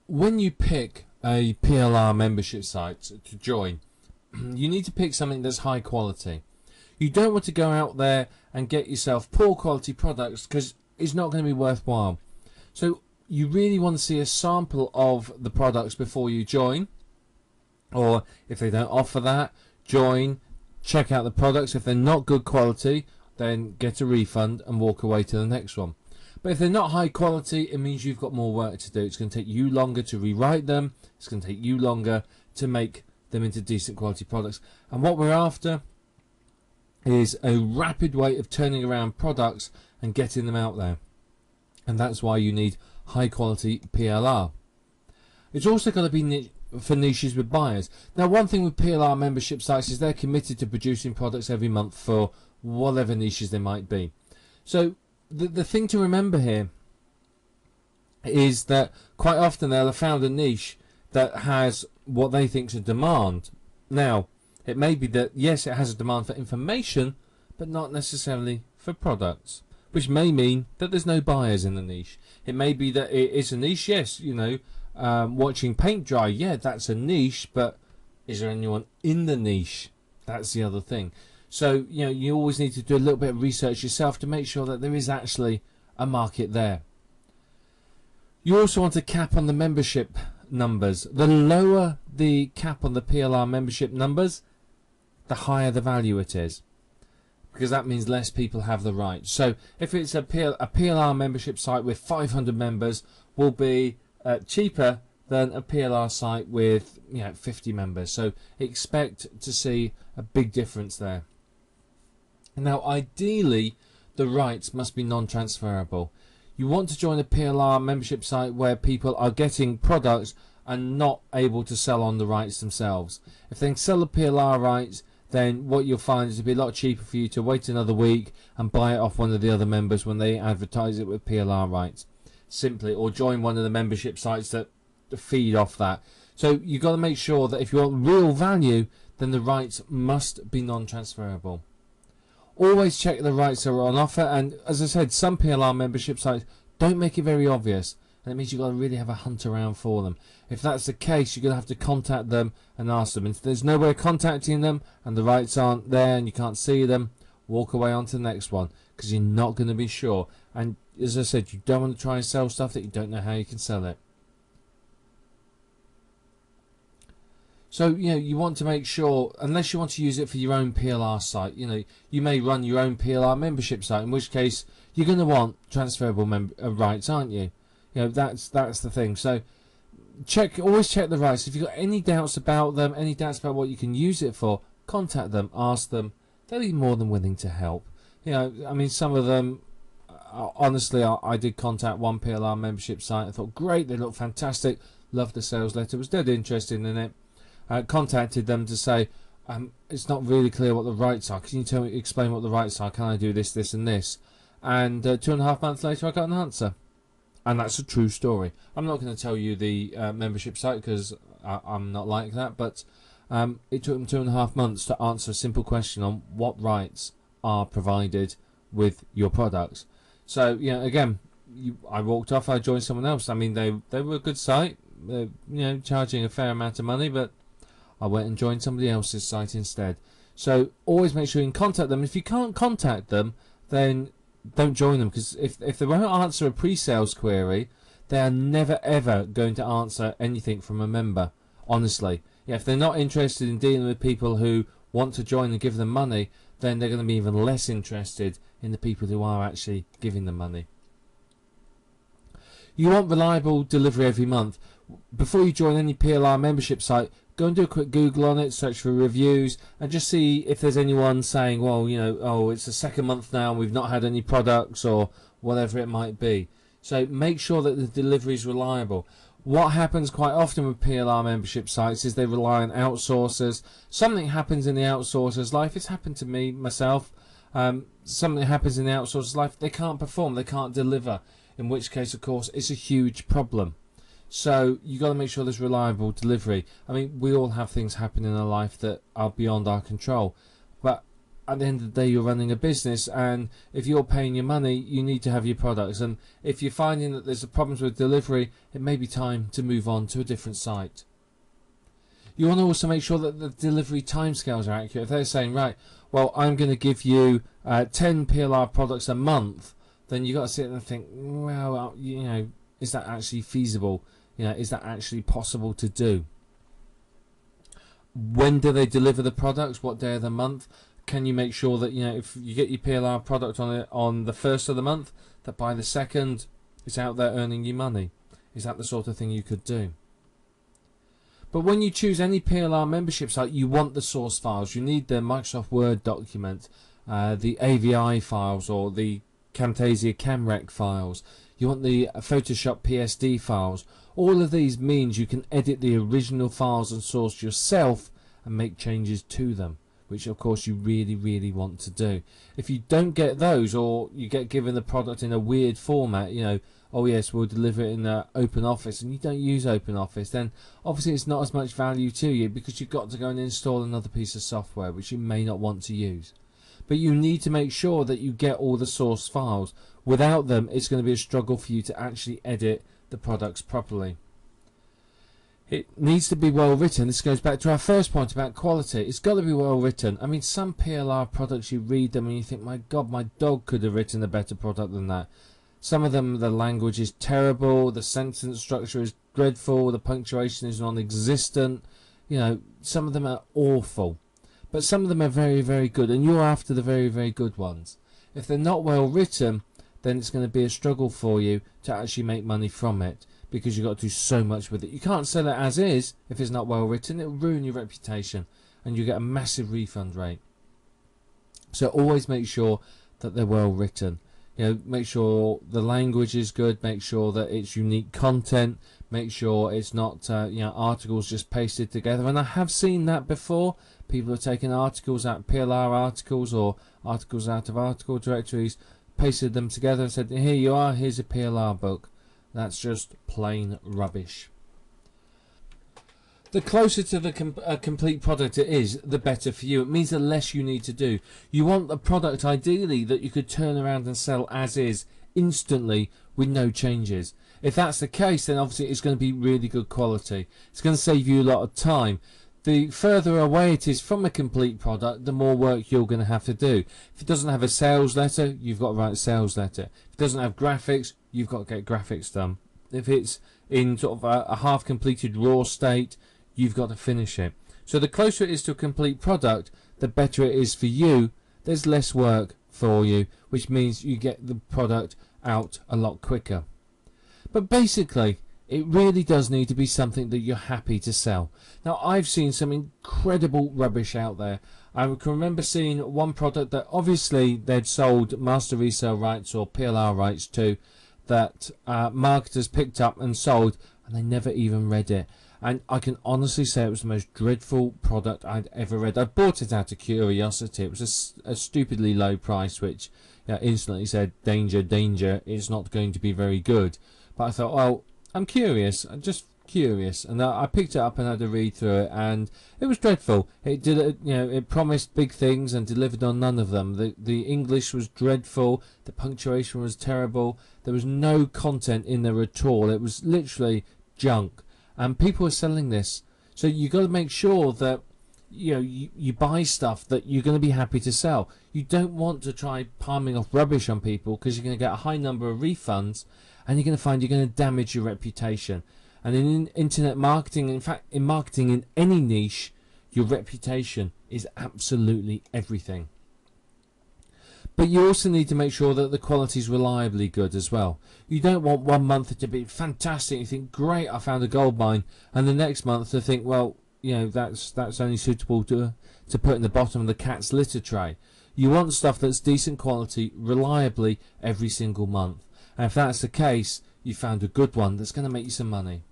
when you pick a PLR membership site to join, you need to pick something that's high quality. You don't want to go out there and get yourself poor quality products, because it's not going to be worthwhile. So you really want to see a sample of the products before you join, or if they don't offer that, join, check out the products. If they're not good quality, then get a refund and walk away to the next one. But if they're not high quality, it means you've got more work to do. It's going to take you longer to rewrite them. It's going to take you longer to make them into decent quality products. And what we're after is a rapid way of turning around products and getting them out there. And that's why you need high quality PLR. It's also got to be for niches with buyers. Now, one thing with PLR membership sites is they're committed to producing products every month for whatever niches they might be. So the thing to remember here is that quite often they'll have found a niche that has what they think is a demand. Now, it may be that, yes, it has a demand for information, but not necessarily for products, which may mean that there's no buyers in the niche. It may be that it is a niche, yes, you know, watching paint dry, yeah, that's a niche, but is there anyone in the niche? That's the other thing. So, you know, you always need to do a little bit of research yourself to make sure that there is actually a market there. You also want to cap on the membership numbers. The lower the cap on the PLR membership numbers, the higher the value it is, because that means less people have the right. So if it's a PLR membership site with 500 members will be cheaper than a PLR site with 50 members. So expect to see a big difference there. Now, ideally, the rights must be non-transferable. You want to join a PLR membership site where people are getting products and not able to sell on the rights themselves. If they can sell the PLR rights, then what you'll find is it'll be a lot cheaper for you to wait another week and buy it off one of the other members when they advertise it with PLR rights. Simply, or join one of the membership sites that feed off that. So you've got to make sure that if you want real value, then the rights must be non-transferable. Always check the rights that are on offer, and as I said, some PLR membership sites don't make it very obvious, and it means you've got to really have a hunt around for them. If that's the case, you're going to have to contact them and ask them. And if there's no way of contacting them and the rights aren't there and you can't see them, walk away on to the next one, because you're not going to be sure. And as I said, you don't want to try and sell stuff that you don't know how you can sell it. So, you want to make sure, unless you want to use it for your own PLR site, you may run your own PLR membership site, in which case you're going to want transferable rights, aren't you? That's the thing. So always check the rights. If you've got any doubts about them, any doubts about what you can use it for, contact them, ask them. They'll be more than willing to help. I mean, some of them, honestly, I did contact one PLR membership site. I thought, great, they look fantastic, loved the sales letter, was dead interested in it. Contacted them to say, it's not really clear what the rights are. Can you explain what the rights are? Can I do this, this and this? And 2.5 months later I got an answer. And that's a true story. I'm not going to tell you the membership site, because I'm not like that, but it took them 2.5 months to answer a simple question on what rights are provided with your products. So, again, I walked off, I joined someone else. I mean, they were a good site, charging a fair amount of money, but I went and joined somebody else's site instead. So always make sure you can contact them. If you can't contact them, then don't join them, because if they won't answer a pre-sales query, they are never ever going to answer anything from a member, honestly. If they're not interested in dealing with people who want to join and give them money, then they're going to be even less interested in the people who are actually giving them money. You want reliable delivery every month. Before you join any PLR membership site, go and do a quick Google on it, search for reviews, and just see if there's anyone saying, well, oh, it's the second month now and we've not had any products, or whatever it might be. So make sure that the delivery is reliable. What happens quite often with PLR membership sites is they rely on outsourcers. Something happens in the outsourcer's life. It's happened to me, myself. Something happens in the outsourcer's life. They can't perform. They can't deliver. In which case, of course, it's a huge problem. So you got to make sure there's reliable delivery. I mean, we all have things happen in our life that are beyond our control. But at the end of the day, you're running a business, and if you're paying your money, you need to have your products. And if you're finding that there's problems with delivery, it may be time to move on to a different site. You want to also make sure that the delivery timescales are accurate. If they're saying, right, well, I'm going to give you 10 PLR products a month, then you've got to sit there and think, well, you know, is that actually feasible? You know, is that actually possible to do? When do they deliver the products? What day of the month? Can you make sure that, you know, if you get your PLR product on the first of the month, that by the second it's out there earning you money? Is that the sort of thing you could do? But when you choose any PLR membership site, you want the source files. You need the Microsoft Word document, the AVI files, or the Camtasia CamRec files. You want the Photoshop PSD files. All of these means you can edit the original files and source yourself and make changes to them, which of course you really, really want to do. If you don't get those, or you get given the product in a weird format, you know, oh yes, we'll deliver it in OpenOffice, and you don't use OpenOffice, then obviously it's not as much value to you, because you've got to go and install another piece of software which you may not want to use. But you need to make sure that you get all the source files. Without them, it's going to be a struggle for you to actually edit the products properly. It needs to be well written. This goes back to our first point about quality. It's got to be well written. I mean, some PLR products, you read them and you think, my God, my dog could have written a better product than that. Some of them, the language is terrible, the sentence structure is dreadful, the punctuation is non-existent. You know, some of them are awful. But some of them are very, very good, and you're after the very, very good ones. If they're not well written, then it's going to be a struggle for you to actually make money from it, because you've got to do so much with it. You can't sell it as is if it's not well written. It'll ruin your reputation, and you get a massive refund rate. So always make sure that they're well written. You know, make sure the language is good, make sure that it's unique content, make sure it's not you know, articles just pasted together. And I have seen that before. People have taken articles out, PLR articles, or articles out of article directories, pasted them together and said, here you are, here's a PLR book. That's just plain rubbish. The closer to the complete product it is, the better for you. It means the less you need to do. You want a product, ideally, that you could turn around and sell as is, instantly, with no changes. If that's the case, then obviously it's going to be really good quality. It's going to save you a lot of time. The further away it is from a complete product, the more work you're going to have to do. If it doesn't have a sales letter, you've got to write a sales letter. If it doesn't have graphics, you've got to get graphics done. If it's in sort of a half-completed raw state, you've got to finish it. So the closer it is to a complete product, the better it is for you. There's less work for you, which means you get the product out a lot quicker. But basically, it really does need to be something that you're happy to sell. Now, I've seen some incredible rubbish out there. I can remember seeing one product that obviously they'd sold master resale rights or PLR rights to, that marketers picked up and sold, and they never even read it. And I can honestly say it was the most dreadful product I'd ever read. I bought it out of curiosity. It was a stupidly low price, which instantly said, danger, danger, it's not going to be very good. But I thought, well, I'm curious, I'm just curious, and I picked it up and had a read through it, and it was dreadful. It did, you know, it promised big things and delivered on none of them. The English was dreadful, the punctuation was terrible, there was no content in there at all. It was literally junk, and people are selling this. So you've got to make sure that you buy stuff that you're going to be happy to sell. You don't want to try palming off rubbish on people, because you're going to get a high number of refunds, and you're going to find you're going to damage your reputation. And in internet marketing, in fact in marketing in any niche, your reputation is absolutely everything. But you also need to make sure that the quality is reliably good as well. You don't want one month to be fantastic, you think, great, I found a gold mine, and the next month to think, well, you know, that's only suitable to put in the bottom of the cat's litter tray. You want stuff that's decent quality, reliably, every single month. And if that's the case, you found a good one that's going to make you some money.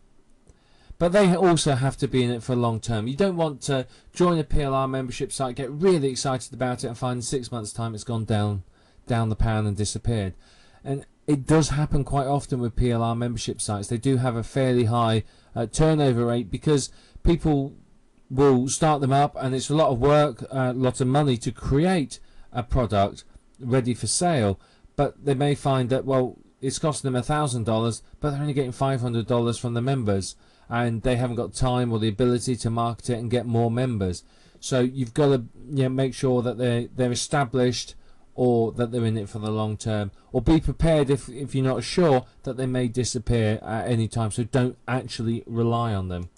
But they also have to be in it for a long term. You don't want to join a PLR membership site, get really excited about it, and find in 6 months' time it's gone down the pan and disappeared. And it does happen quite often with PLR membership sites. They do have a fairly high turnover rate, because people will start them up, and it's a lot of work, lots of money to create a product ready for sale, but they may find that, well, it's costing them $1,000, but they're only getting $500 from the members, and they haven't got time or the ability to market it and get more members. So you've got to, you know, make sure that they're established, or that they're in it for the long term, or be prepared if you're not sure that they may disappear at any time. So don't actually rely on them.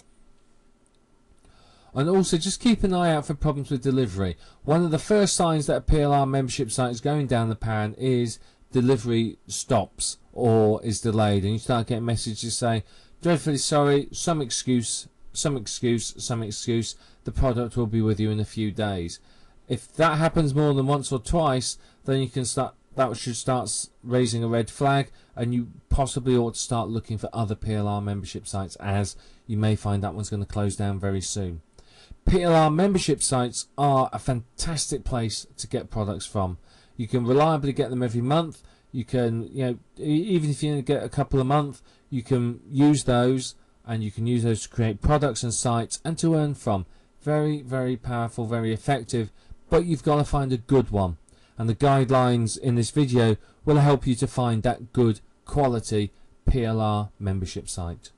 And also just keep an eye out for problems with delivery. One of the first signs that a PLR membership site is going down the pan is delivery stops or is delayed, and you start getting messages saying, dreadfully sorry, some excuse, the product will be with you in a few days. If that happens more than once or twice, then you can start, that should start raising a red flag, and you possibly ought to start looking for other PLR membership sites, as you may find that one's going to close down very soon. PLR membership sites are a fantastic place to get products from. You can reliably get them every month. You can, you know, even if you only get a couple a month, you can use those, and you can use those to create products and sites and to earn from. Very, very powerful, very effective, but you've got to find a good one. And the guidelines in this video will help you to find that good quality PLR membership site.